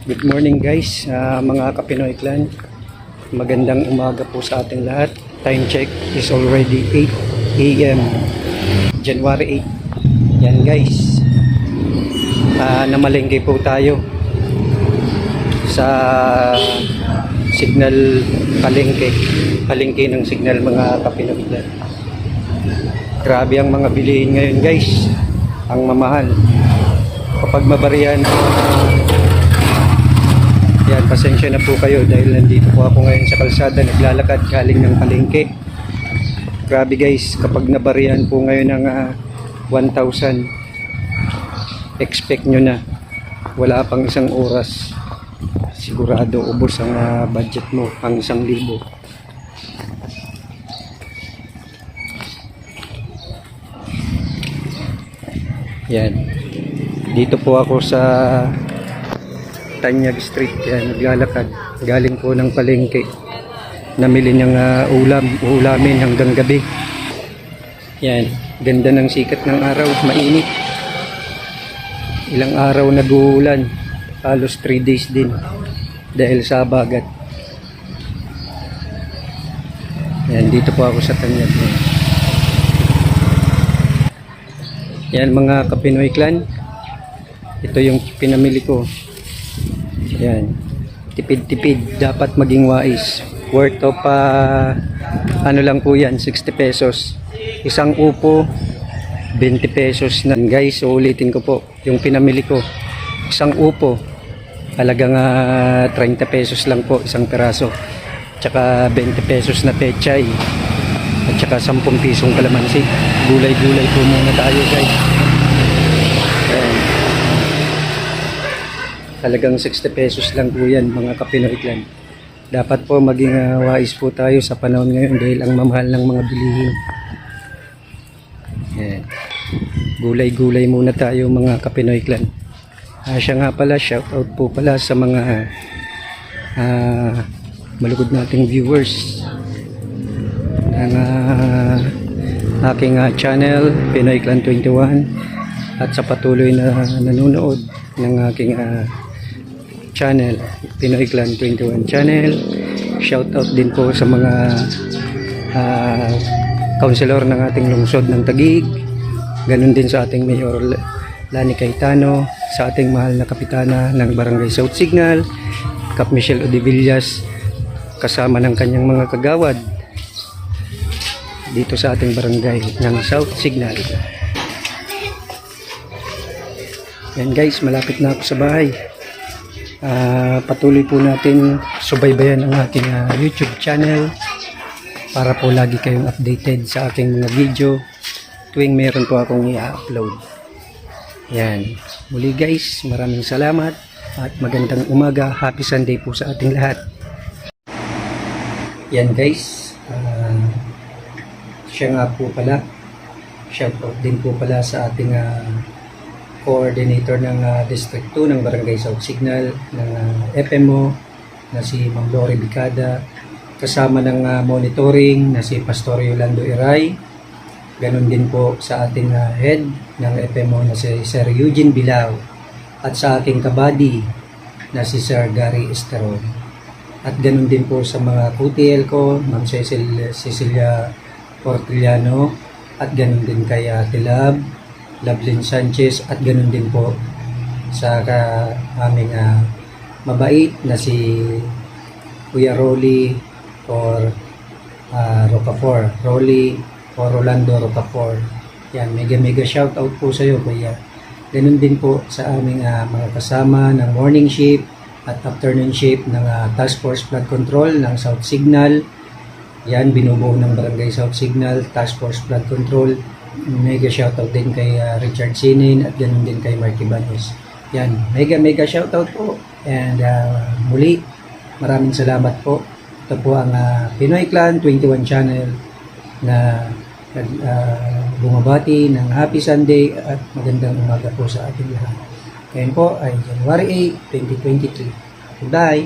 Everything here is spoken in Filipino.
Good morning guys, mga Kapinoy Clan. Magandang umaga po sa ating lahat. Time check is already 8 AM, January 8. Yan guys, namalengke po tayo sa signal palengke ng signal mga Kapinoy Clan. Grabe ang mga bilihin ngayon guys, ang mamahal. Kapag mabarihan, yan, pasensya na po kayo dahil nandito po ako ngayon sa kalsada, naglalakad galing ng palengke. Grabe guys, kapag nabarihan po ngayon ng 1,000, expect nyo na wala pang isang oras, sigurado ubos ang budget mo, ang 1,000. Yan, dito po ako sa Tanyag Street. Yan, naglalakad galing po ng palengke, namili niyang ulamin hanggang gabi. Yan, ganda ng sikat ng araw, mainit. Ilang araw nag-uulan, halos 3 days din dahil sa bagat. Yan, dito po ako sa Tanyag. Yan mga Kapinoy Clan, ito yung pinamili ko. Yan, tipid-tipid, dapat maging wais. Worth of ano lang po yan, 60 pesos. Isang upo, 20 pesos na. Guys, ulitin ko po, yung pinamili ko, isang upo, halagang 30 pesos lang po, isang peraso. Tsaka 20 pesos na pechay. At tsaka 10 pisong kalamansi. Gulay-gulay po muna tayo guys. Ayan. Talagang 60 pesos lang po yan mga Kapinoy Clan. Dapat po maging wais po tayo sa panahon ngayon dahil ang mamahal ng mga bilihin. Ayan. Gulay-gulay muna tayo mga Kapinoy Clan. Siya nga pala, shout out po pala sa mga malugod nating viewers ng aking channel Pinoy Clan 21 at sa patuloy na nanonood ng aking channel Pinoy Clan 21 channel. Shout out din po sa mga councilor ng ating lungsod ng Taguig, ganun din sa ating Mayor Lani Cayetano, sa ating mahal na kapitana ng Barangay South Signal, Kap Michelle Odivillas, kasama ng kanyang mga kagawad dito sa ating barangay ng South Signal. Yan guys, malapit na ako sa bahay. Patuloy po natin subaybayan ang aking YouTube channel para po lagi kayong updated sa aking mga video tuwing meron po akong i-upload. Yan, muli guys, maraming salamat at magandang umaga. Happy Sunday po sa ating lahat. Yan guys, siya nga po pala, shout out din po pala sa ating coordinator ng District 2 ng Barangay South Signal ng FMO na si Ma'am Lori Bicada, kasama ng monitoring na si Pastor Yolando Iray, ganun din po sa ating head ng FMO na si Sir Eugene Bilao, at sa aking kabady na si Sir Gary Esteron, at ganun din po sa mga QTL ko, Ma'am Cecilia Portiliano, at ganun din kay Tilab Lovelyn Sanchez, at ganun din po sa aming mabait na si Kuya Rolly or Rolando Rocafort. Yan, mega shout out po sa iyo Kuya. Ganun din po sa aming mga kasama ng morning shift at afternoon shift ng Task Force Flood Control ng South Signal. Yan, binubuo ng Barangay South Signal Task Force Flood Control. Mega shoutout din kay Richard Sinin at ganun din kay Marky Banos. Yan, mega shoutout po. And muli, maraming salamat po. Ito po ang Pinoy Clan 21 channel na bumabati ng Happy Sunday at magandang umaga po sa ating lahat. Ngayon po ay January 8, 2023. Goodbye!